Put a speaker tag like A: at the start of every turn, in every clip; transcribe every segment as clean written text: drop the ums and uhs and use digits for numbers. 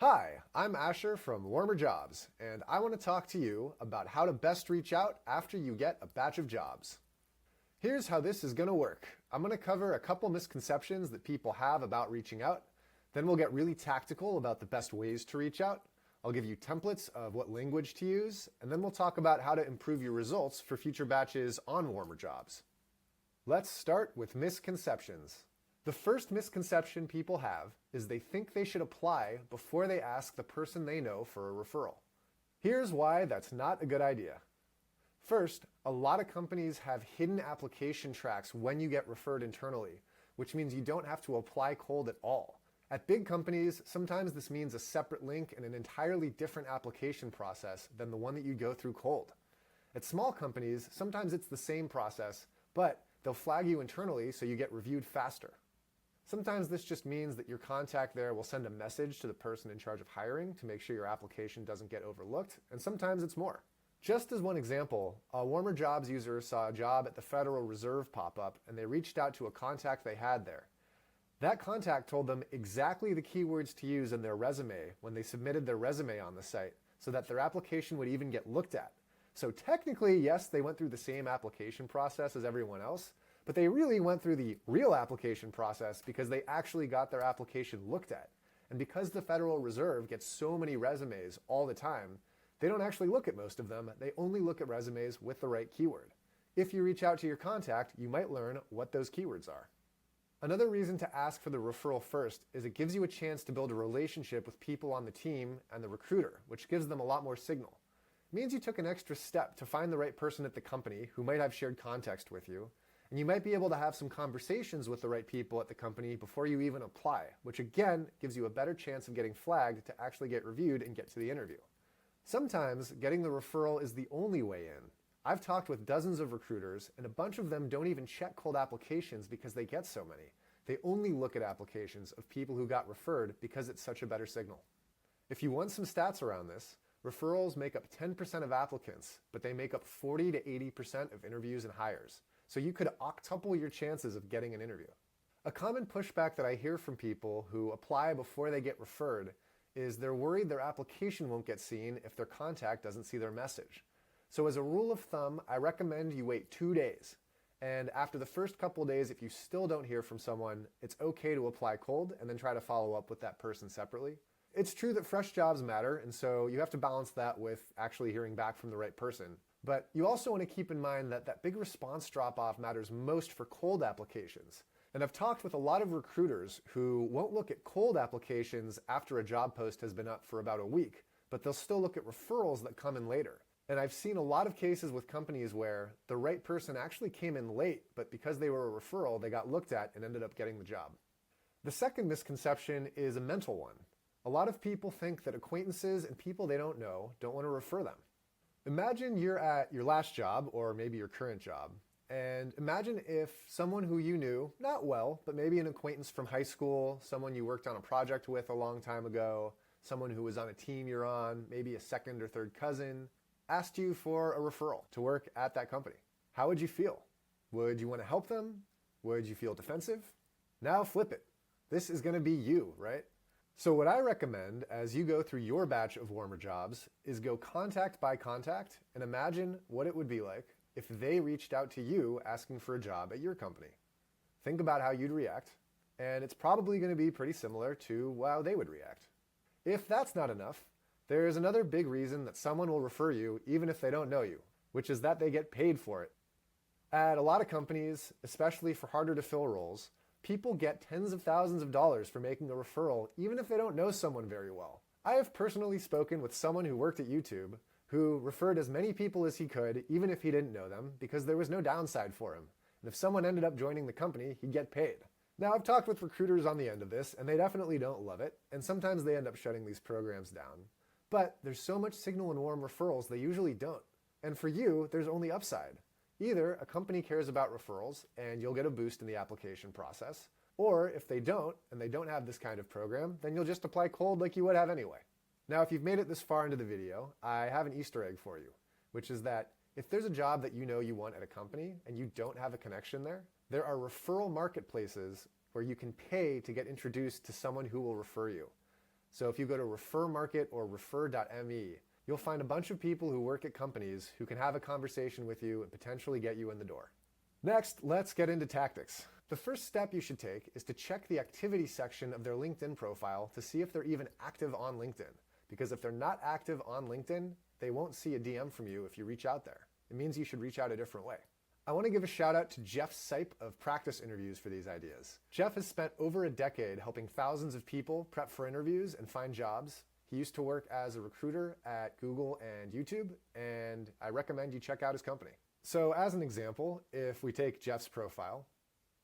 A: Hi, I'm Asher from Warmer Jobs, and I want to talk to you about how to best reach out after you get a batch of jobs. Here's how this is going to work. I'm going to cover a couple misconceptions that people have about reaching out. Then we'll get really tactical about the best ways to reach out. I'll give you templates of what language to use, and then we'll talk about how to improve your results for future batches on Warmer Jobs. Let's start with misconceptions. The first misconception people have is they think they should apply before they ask the person they know for a referral. Here's why that's not a good idea. First, a lot of companies have hidden application tracks when you get referred internally, which means you don't have to apply cold at all. At big companies, sometimes this means a separate link and an entirely different application process than the one that you go through cold. At small companies, sometimes it's the same process, but they'll flag you internally so you get reviewed faster. Sometimes this just means that your contact there will send a message to the person in charge of hiring to make sure your application doesn't get overlooked, and sometimes it's more. Just as one example, a Warmer Jobs user saw a job at the Federal Reserve pop up and they reached out to a contact they had there. That contact told them exactly the keywords to use in their resume when they submitted their resume on the site so that their application would even get looked at. So technically, yes, they went through the same application process as everyone else, but they really went through the real application process because they actually got their application looked at. And because the Federal Reserve gets so many resumes all the time, they don't actually look at most of them. They only look at resumes with the right keyword. If you reach out to your contact, you might learn what those keywords are. Another reason to ask for the referral first is it gives you a chance to build a relationship with people on the team and the recruiter, which gives them a lot more signal. It means you took an extra step to find the right person at the company who might have shared context with you, and you might be able to have some conversations with the right people at the company before you even apply, which again gives you a better chance of getting flagged to actually get reviewed and get to the interview. Sometimes getting the referral is the only way in. I've talked with dozens of recruiters, and a bunch of them don't even check cold applications because they get so many. They only look at applications of people who got referred because it's such a better signal. If you want some stats around this, referrals make up 10% of applicants, but they make up 40 to 80% of interviews and hires. So you could octuple your chances of getting an interview. A common pushback that I hear from people who apply before they get referred is they're worried their application won't get seen if their contact doesn't see their message. So as a rule of thumb, I recommend you wait 2 days. And after the first couple days, if you still don't hear from someone, it's okay to apply cold and then try to follow up with that person separately. It's true that fresh jobs matter, and so you have to balance that with actually hearing back from the right person. But you also want to keep in mind that that big response drop-off matters most for cold applications. And I've talked with a lot of recruiters who won't look at cold applications after a job post has been up for about a week, but they'll still look at referrals that come in later. And I've seen a lot of cases with companies where the right person actually came in late, but because they were a referral, they got looked at and ended up getting the job. The second misconception is a mental one. A lot of people think that acquaintances and people they don't know don't want to refer them. Imagine you're at your last job, or maybe your current job, and imagine if someone who you knew, not well, but maybe an acquaintance from high school, someone you worked on a project with a long time ago, someone who was on a team you're on, maybe a second or third cousin, asked you for a referral to work at that company. How would you feel? Would you want to help them? Would you feel defensive? Now flip it. This is going to be you, right? So what I recommend as you go through your batch of Warmer Jobs is go contact by contact and imagine what it would be like if they reached out to you asking for a job at your company. Think about how you'd react, and it's probably going to be pretty similar to how they would react. If that's not enough, there's another big reason that someone will refer you even if they don't know you, which is that they get paid for it. At a lot of companies, especially for harder to fill roles, people get tens of thousands of dollars for making a referral even if they don't know someone very well. I have personally spoken with someone who worked at YouTube who referred as many people as he could even if he didn't know them because there was no downside for him. And if someone ended up joining the company, he'd get paid. Now, I've talked with recruiters on the end of this, and they definitely don't love it, and sometimes they end up shutting these programs down. But there's so much signal in warm referrals, they usually don't. And for you, there's only upside. Either a company cares about referrals and you'll get a boost in the application process, or if they don't, and they don't have this kind of program, then you'll just apply cold like you would have anyway. Now, if you've made it this far into the video, I have an Easter egg for you, which is that if there's a job that you know you want at a company and you don't have a connection there, there are referral marketplaces where you can pay to get introduced to someone who will refer you. So if you go to Refer Market or refer.me, you'll find a bunch of people who work at companies who can have a conversation with you and potentially get you in the door. Next, let's get into tactics. The first step you should take is to check the activity section of their LinkedIn profile to see if they're even active on LinkedIn. Because if they're not active on LinkedIn, they won't see a DM from you if you reach out there. It means you should reach out a different way. I want to give a shout out to Jeff Sipe of Practice Interviews for these ideas. Jeff has spent over a decade helping thousands of people prep for interviews and find jobs. He used to work as a recruiter at Google and YouTube, and I recommend you check out his company. So as an example, if we take Jeff's profile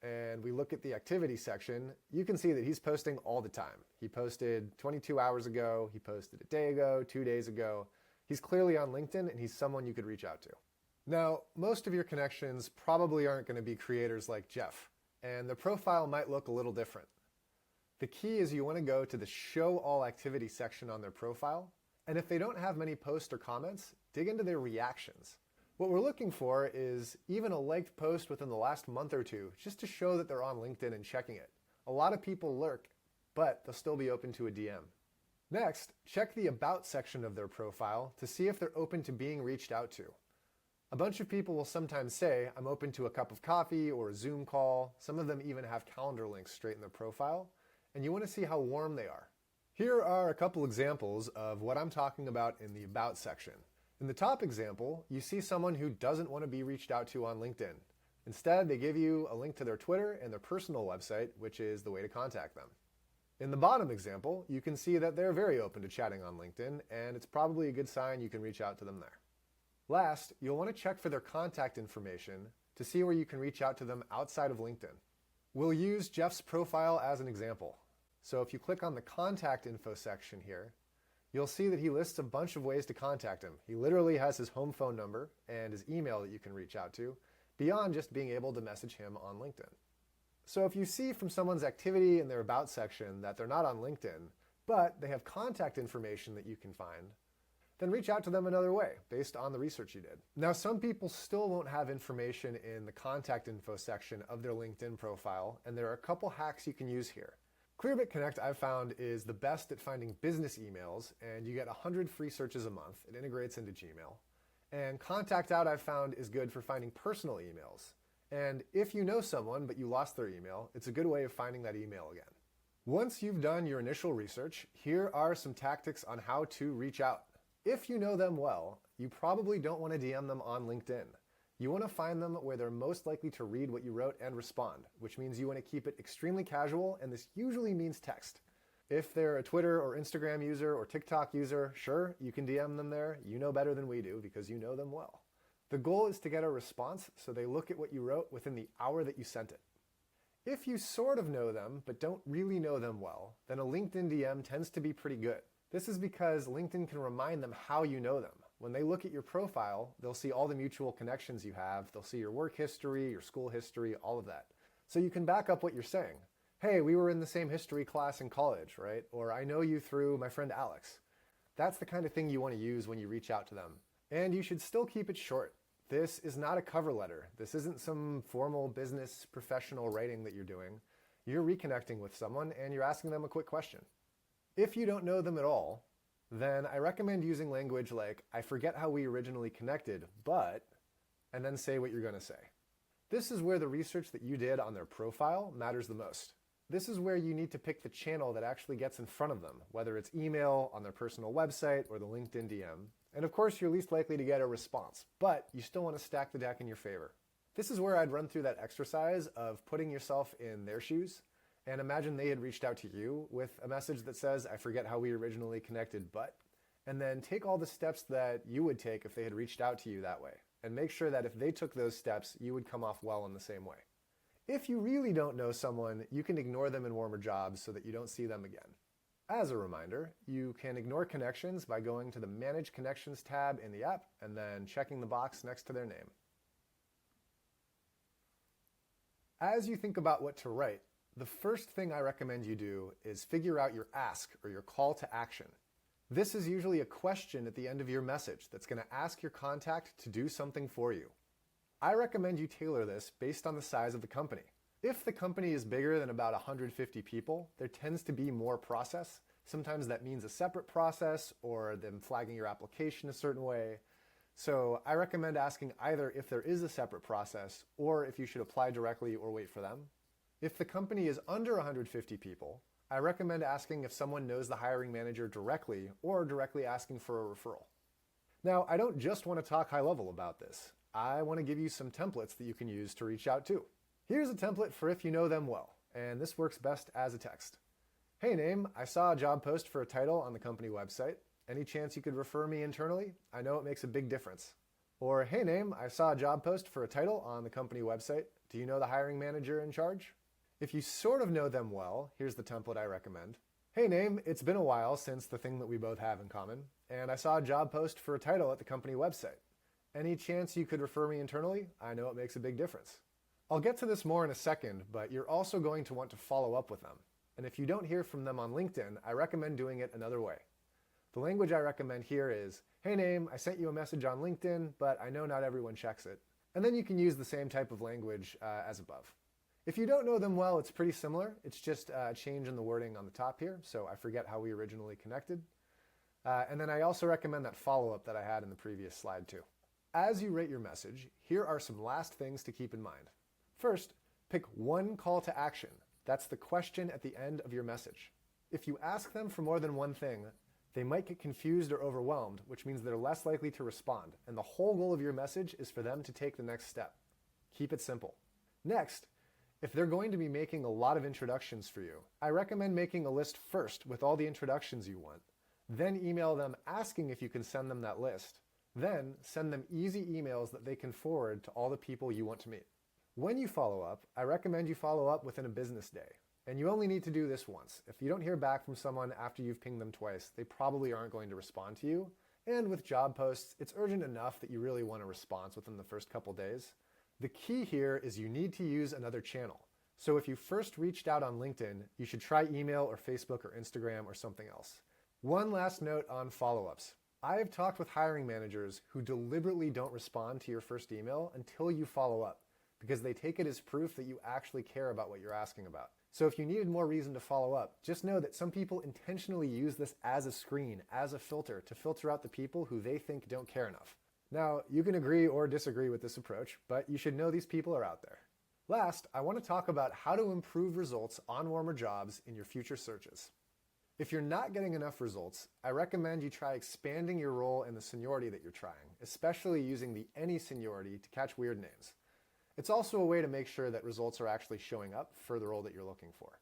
A: and we look at the activity section, you can see that he's posting all the time. He posted 22 hours ago, he posted a day ago, 2 days ago. He's clearly on LinkedIn and he's someone you could reach out to. Now, most of your connections probably aren't going to be creators like Jeff, and the profile might look a little different. The key is you want to go to the Show All Activity section on their profile, and if they don't have many posts or comments, dig into their reactions. What we're looking for is even a liked post within the last month or two, just to show that they're on LinkedIn and checking it. A lot of people lurk, but they'll still be open to a DM. Next, check the About section of their profile to see if they're open to being reached out to. A bunch of people will sometimes say, I'm open to a cup of coffee or a Zoom call. Some of them even have calendar links straight in their profile, and you want to see how warm they are. Here are a couple examples of what I'm talking about in the About section. In the top example, you see someone who doesn't want to be reached out to on LinkedIn. Instead, they give you a link to their Twitter and their personal website, which is the way to contact them. In the bottom example, you can see that they're very open to chatting on LinkedIn, and it's probably a good sign you can reach out to them there. Last, you'll want to check for their contact information to see where you can reach out to them outside of LinkedIn. We'll use Jeff's profile as an example. So if you click on the contact info section here, you'll see that he lists a bunch of ways to contact him. He literally has his home phone number and his email that you can reach out to, beyond just being able to message him on LinkedIn. So if you see from someone's activity in their About section that they're not on LinkedIn, but they have contact information that you can find, then reach out to them another way based on the research you did. Now, some people still won't have information in the contact info section of their LinkedIn profile, and there are a couple hacks you can use here. Clearbit Connect, I've found, is the best at finding business emails, and you get 100 free searches a month. It integrates into Gmail. And Contact Out, I've found, is good for finding personal emails. And if you know someone but you lost their email, it's a good way of finding that email again. Once you've done your initial research, here are some tactics on how to reach out. If you know them well, you probably don't want to DM them on LinkedIn. You want to find them where they're most likely to read what you wrote and respond, which means you want to keep it extremely casual, and this usually means text. If they're a Twitter or Instagram user or TikTok user, sure, you can DM them there. You know better than we do because you know them well. The goal is to get a response so they look at what you wrote within the hour that you sent it. If you sort of know them but don't really know them well, then a LinkedIn DM tends to be pretty good. This is because LinkedIn can remind them how you know them. When they look at your profile, they'll see all the mutual connections you have. They'll see your work history, your school history, all of that. So you can back up what you're saying. Hey, we were in the same history class in college, right? Or I know you through my friend Alex. That's the kind of thing you want to use when you reach out to them. And you should still keep it short. This is not a cover letter. This isn't some formal business professional writing that you're doing. You're reconnecting with someone and you're asking them a quick question. If you don't know them at all, then I recommend using language like, I forget how we originally connected, but, and then say what you're going to say. This is where the research that you did on their profile matters the most. This is where you need to pick the channel that actually gets in front of them, whether it's email, on their personal website, or the LinkedIn DM. And of course, you're least likely to get a response, but you still want to stack the deck in your favor. This is where I'd run through that exercise of putting yourself in their shoes. And imagine they had reached out to you with a message that says, I forget how we originally connected, but, and then take all the steps that you would take if they had reached out to you that way. And make sure that if they took those steps, you would come off well in the same way. If you really don't know someone, you can ignore them in warmer jobs so that you don't see them again. As a reminder, you can ignore connections by going to the Manage Connections tab in the app and then checking the box next to their name. As you think about what to write, the first thing I recommend you do is figure out your ask or your call to action. This is usually a question at the end of your message that's going to ask your contact to do something for you. I recommend you tailor this based on the size of the company. If the company is bigger than about 150 people, there tends to be more process, Sometimes that means a separate process or them flagging your application a certain way. So I recommend asking either if there is a separate process or if you should apply directly or wait for them. If the company is under 150 people, I recommend asking if someone knows the hiring manager directly or directly asking for a referral. Now, I don't just want to talk high level about this. I want to give you some templates that you can use to reach out to. Here's a template for if you know them well, and this works best as a text. Hey name, I saw a job post for a title on the company website. Any chance you could refer me internally? I know it makes a big difference. Or hey name, I saw a job post for a title on the company website. Do you know the hiring manager in charge? If you sort of know them well, here's the template I recommend. Hey name, it's been a while since the thing that we both have in common, and I saw a job post for a title at the company website. Any chance you could refer me internally? I know it makes a big difference. I'll get to this more in a second, but you're also going to want to follow up with them. And if you don't hear from them on LinkedIn, I recommend doing it another way. The language I recommend here is, hey name, I sent you a message on LinkedIn, but I know not everyone checks it. And then you can use the same type of language as above. If you don't know them well, it's pretty similar. It's just a change in the wording on the top here, so I forget how we originally connected. And then I also recommend that follow-up that I had in the previous slide too. As you write your message, here are some last things to keep in mind. First, pick one call to action. That's the question at the end of your message. If you ask them for more than one thing, they might get confused or overwhelmed, which means they're less likely to respond. And the whole goal of your message is for them to take the next step. Keep it simple. Next, if they're going to be making a lot of introductions for you, I recommend making a list first with all the introductions you want. Then email them asking if you can send them that list. Then send them easy emails that they can forward to all the people you want to meet. When you follow up, I recommend you follow up within a business day. And you only need to do this once. If you don't hear back from someone after you've pinged them twice, they probably aren't going to respond to you. And with job posts, it's urgent enough that you really want a response within the first couple days. The key here is you need to use another channel. So if you first reached out on LinkedIn, you should try email or Facebook or Instagram or something else. One last note on follow-ups. I have talked with hiring managers who deliberately don't respond to your first email until you follow up, because they take it as proof that you actually care about what you're asking about. So if you needed more reason to follow up, just know that some people intentionally use this as a screen, as a filter, to filter out the people who they think don't care enough. Now, you can agree or disagree with this approach, but you should know these people are out there. Last, I want to talk about how to improve results on warmer jobs in your future searches. If you're not getting enough results, I recommend you try expanding your role and the seniority that you're trying, especially using the any seniority to catch weird names. It's also a way to make sure that results are actually showing up for the role that you're looking for.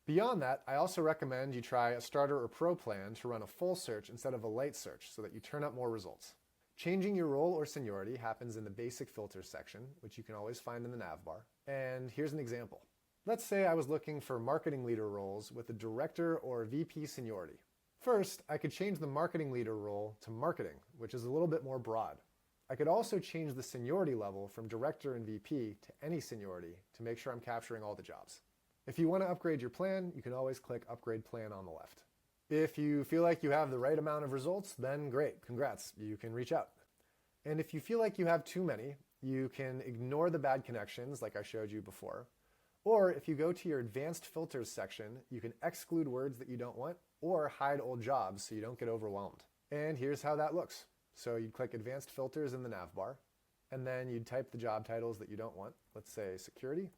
A: Beyond that, I also recommend you try a starter or pro plan to run a full search instead of a light search so that you turn up more results. Changing your role or seniority happens in the basic filters section, which you can always find in the nav bar. And here's an example. Let's say I was looking for marketing leader roles with a director or VP seniority. First, I could change the marketing leader role to marketing, which is a little bit more broad. I could also change the seniority level from director and VP to any seniority to make sure I'm capturing all the jobs. If you want to upgrade your plan, you can always click Upgrade Plan on the left. If you feel like you have the right amount of results, then great, congrats, you can reach out. And if you feel like you have too many, you can ignore the bad connections like I showed you before. Or if you go to your advanced filters section, you can exclude words that you don't want or hide old jobs so you don't get overwhelmed. And here's how that looks. So you'd click advanced filters in the nav bar, and then you'd type the job titles that you don't want, let's say security.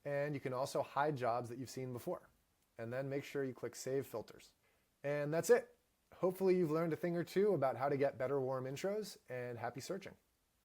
A: And you can also hide jobs that you've seen before. And then make sure you click Save Filters. And that's it. Hopefully you've learned a thing or two about how to get better warm intros, and happy searching.